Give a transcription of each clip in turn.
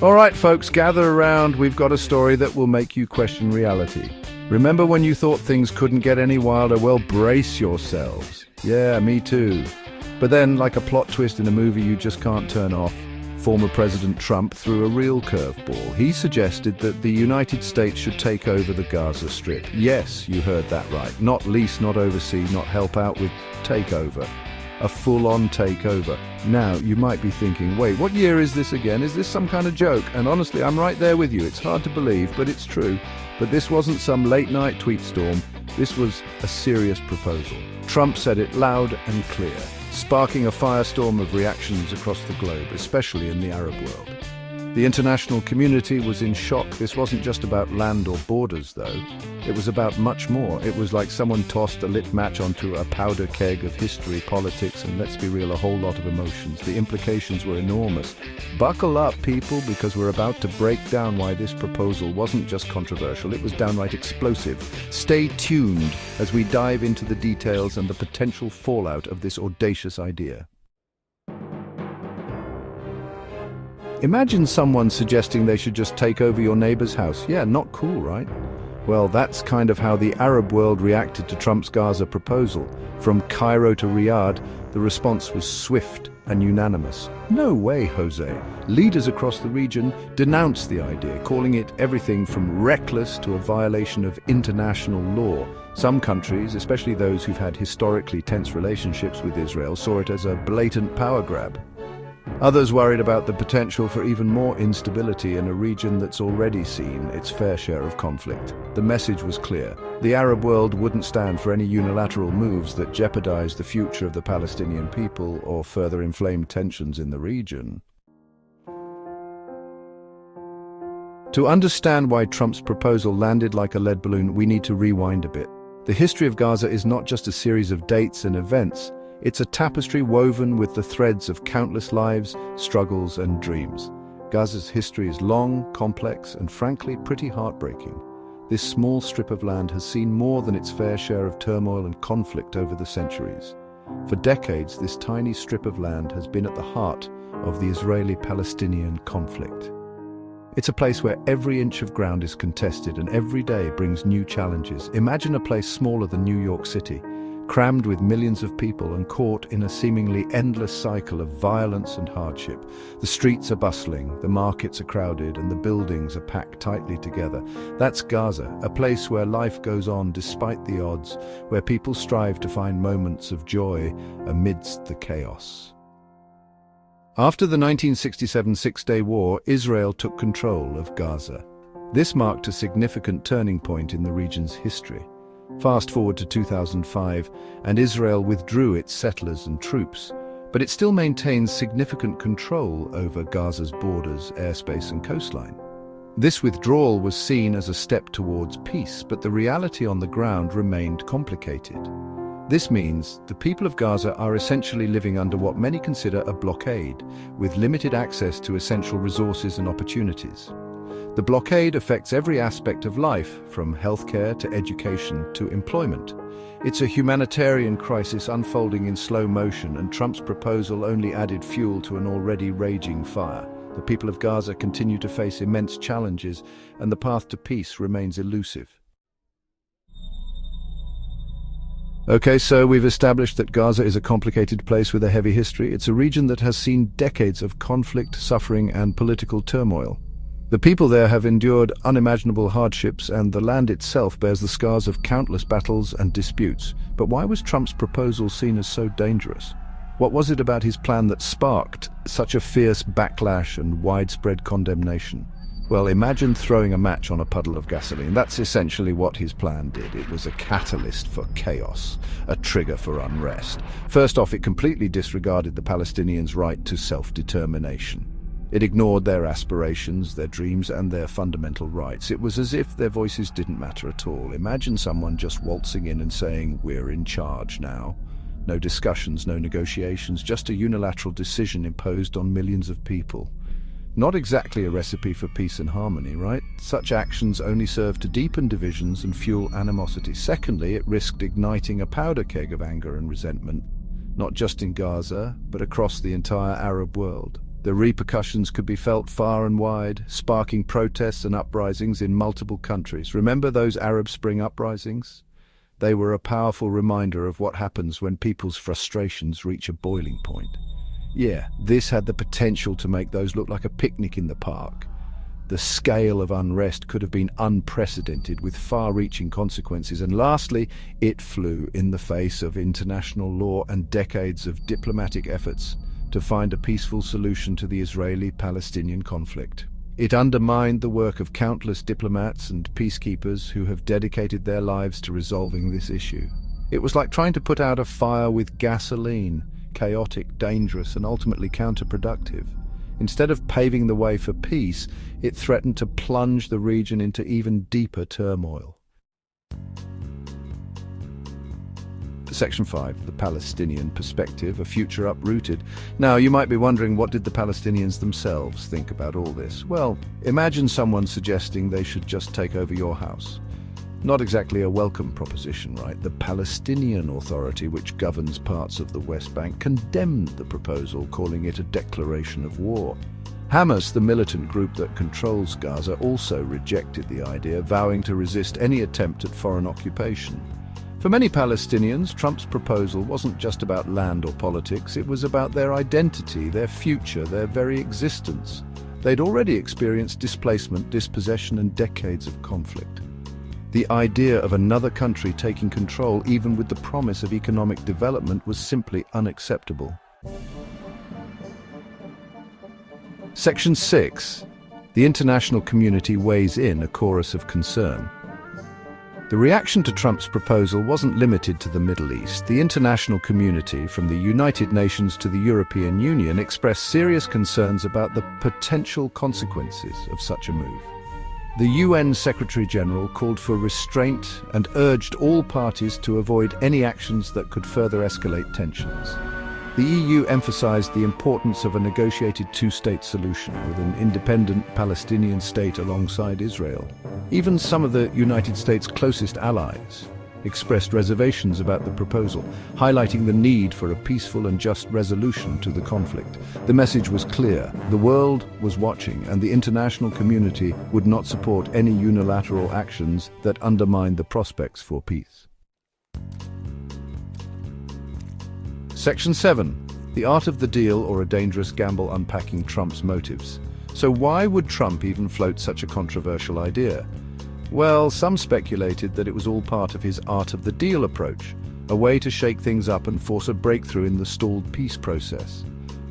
All right, folks, gather around. We've got a story that will make you question reality. Remember when you thought things couldn't get any wilder? Well, brace yourselves. Yeah, me too. But then, like a plot twist in a movie you just can't turn off, former President Trump threw a real curveball. He suggested that the United States should take over the Gaza Strip. Yes, you heard that right. Not lease, not oversee, not help out with takeover. A full-on takeover. Now, you might be thinking, wait, what year is this again? Is this some kind of joke? And honestly, I'm right there with you. It's hard to believe, but it's true. But this wasn't some late-night tweet storm. This was a serious proposal. Trump said it loud and clear, sparking a firestorm of reactions across the globe, especially in the Arab world. The international community was in shock. This wasn't just about land or borders, though. It was about much more. It was like someone tossed a lit match onto a powder keg of history, politics, and let's be real, a whole lot of emotions. The implications were enormous. Buckle up, people, because we're about to break down why this proposal wasn't just controversial, it was downright explosive. Stay tuned as we dive into the details and the potential fallout of this audacious idea. Imagine someone suggesting they should just take over your neighbor's house. Yeah, not cool, right? Well, that's kind of how the Arab world reacted to Trump's Gaza proposal. From Cairo to Riyadh, the response was swift and unanimous. No way, Jose. Leaders across the region denounced the idea, calling it everything from reckless to a violation of international law. Some countries, especially those who've had historically tense relationships with Israel, saw it as a blatant power grab. Others worried about the potential for even more instability in a region that's already seen its fair share of conflict. The message was clear. The Arab world wouldn't stand for any unilateral moves that jeopardize the future of the Palestinian people or further inflame tensions in the region. To understand why Trump's proposal landed like a lead balloon, we need to rewind a bit. The history of Gaza is not just a series of dates and events. It's a tapestry woven with the threads of countless lives, struggles, and dreams. Gaza's history is long, complex, and frankly, pretty heartbreaking. This small strip of land has seen more than its fair share of turmoil and conflict over the centuries. For decades, this tiny strip of land has been at the heart of the Israeli-Palestinian conflict. It's a place where every inch of ground is contested and every day brings new challenges. Imagine a place smaller than New York City, crammed with millions of people and caught in a seemingly endless cycle of violence and hardship. The streets are bustling, the markets are crowded, and the buildings are packed tightly together. That's Gaza, a place where life goes on despite the odds, where people strive to find moments of joy amidst the chaos. After the 1967 Six-Day War, Israel took control of Gaza. This marked a significant turning point in the region's history. Fast forward to 2005, and Israel withdrew its settlers and troops, but it still maintains significant control over Gaza's borders, airspace, and coastline. This withdrawal was seen as a step towards peace, but the reality on the ground remained complicated. This means the people of Gaza are essentially living under what many consider a blockade, with limited access to essential resources and opportunities. The blockade affects every aspect of life, from healthcare to education to employment. It's a humanitarian crisis unfolding in slow motion, and Trump's proposal only added fuel to an already raging fire. The people of Gaza continue to face immense challenges, and the path to peace remains elusive. Okay, so we've established that Gaza is a complicated place with a heavy history. It's a region that has seen decades of conflict, suffering, and political turmoil. The people there have endured unimaginable hardships, and the land itself bears the scars of countless battles and disputes. But why was Trump's proposal seen as so dangerous? What was it about his plan that sparked such a fierce backlash and widespread condemnation? Well, imagine throwing a match on a puddle of gasoline. That's essentially what his plan did. It was a catalyst for chaos, a trigger for unrest. First off, it completely disregarded the Palestinians' right to self-determination. It ignored their aspirations, their dreams, and their fundamental rights. It was as if their voices didn't matter at all. Imagine someone just waltzing in and saying, "We're in charge now." No discussions, no negotiations, just a unilateral decision imposed on millions of people. Not exactly a recipe for peace and harmony, right? Such actions only serve to deepen divisions and fuel animosity. Secondly, it risked igniting a powder keg of anger and resentment, not just in Gaza, but across the entire Arab world. The repercussions could be felt far and wide, sparking protests and uprisings in multiple countries. Remember those Arab Spring uprisings? They were a powerful reminder of what happens when people's frustrations reach a boiling point. Yeah, this had the potential to make those look like a picnic in the park. The scale of unrest could have been unprecedented, with far-reaching consequences. And lastly, it flew in the face of international law and decades of diplomatic efforts to find a peaceful solution to the Israeli-Palestinian conflict. It undermined the work of countless diplomats and peacekeepers who have dedicated their lives to resolving this issue. It was like trying to put out a fire with gasoline, chaotic, dangerous, and ultimately counterproductive. Instead of paving the way for peace, it threatened to plunge the region into even deeper turmoil. Section 5, the Palestinian perspective, a future uprooted. Now, you might be wondering, what did the Palestinians themselves think about all this? Well, imagine someone suggesting they should just take over your house. Not exactly a welcome proposition, right? The Palestinian Authority, which governs parts of the West Bank, condemned the proposal, calling it a declaration of war. Hamas, the militant group that controls Gaza, also rejected the idea, vowing to resist any attempt at foreign occupation. For many Palestinians, Trump's proposal wasn't just about land or politics, it was about their identity, their future, their very existence. They'd already experienced displacement, dispossession, and decades of conflict. The idea of another country taking control, even with the promise of economic development, was simply unacceptable. Section 6. The international community weighs in, a chorus of concern. The reaction to Trump's proposal wasn't limited to the Middle East. The international community, from the United Nations to the European Union, expressed serious concerns about the potential consequences of such a move. The UN Secretary-General called for restraint and urged all parties to avoid any actions that could further escalate tensions. The EU emphasized the importance of a negotiated two-state solution with an independent Palestinian state alongside Israel. Even some of the United States' closest allies expressed reservations about the proposal, highlighting the need for a peaceful and just resolution to the conflict. The message was clear: the world was watching, and the international community would not support any unilateral actions that undermined the prospects for peace. Section 7. The art of the deal, or a dangerous gamble, unpacking Trump's motives. So why would Trump even float such a controversial idea? Well, some speculated that it was all part of his art of the deal approach, a way to shake things up and force a breakthrough in the stalled peace process.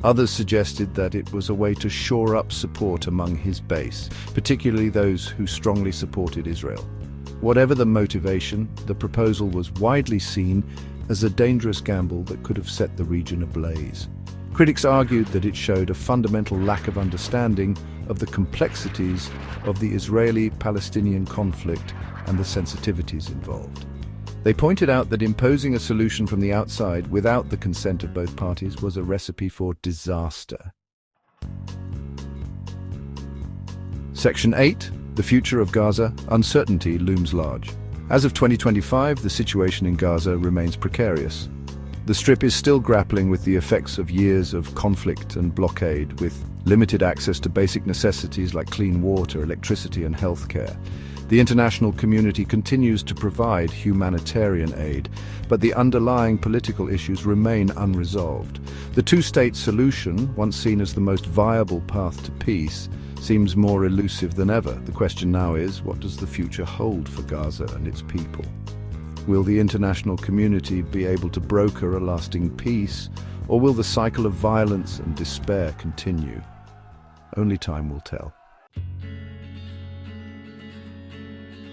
Others suggested that it was a way to shore up support among his base, particularly those who strongly supported Israel. Whatever the motivation, the proposal was widely seen as a dangerous gamble that could have set the region ablaze. Critics argued that it showed a fundamental lack of understanding of the complexities of the Israeli-Palestinian conflict and the sensitivities involved. They pointed out that imposing a solution from the outside without the consent of both parties was a recipe for disaster. Section 8. The future of Gaza. Uncertainty looms large. As of 2025, the situation in Gaza remains precarious. The Strip is still grappling with the effects of years of conflict and blockade, with limited access to basic necessities like clean water, electricity, and healthcare. The international community continues to provide humanitarian aid, but the underlying political issues remain unresolved. The two-state solution, once seen as the most viable path to peace, seems more elusive than ever. The question now is, what does the future hold for Gaza and its people? Will the international community be able to broker a lasting peace, or will the cycle of violence and despair continue? Only time will tell.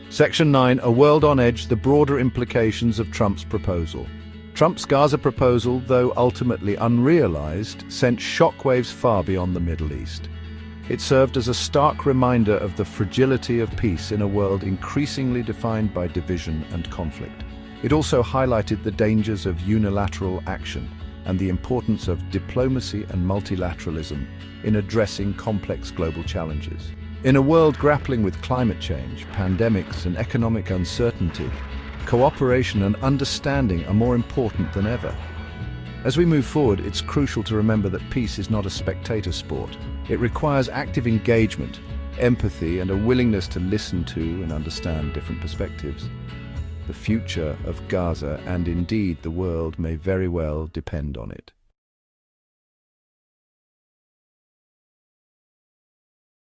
Section 9. A world on edge, the broader implications of Trump's proposal. Trump's Gaza proposal, though ultimately unrealized, sent shockwaves far beyond the Middle East. It served as a stark reminder of the fragility of peace in a world increasingly defined by division and conflict. It also highlighted the dangers of unilateral action and the importance of diplomacy and multilateralism in addressing complex global challenges. In a world grappling with climate change, pandemics, and economic uncertainty, cooperation and understanding are more important than ever. As we move forward, it's crucial to remember that peace is not a spectator sport. It requires active engagement, empathy, and a willingness to listen to and understand different perspectives. The future of Gaza, and indeed the world, may very well depend on it.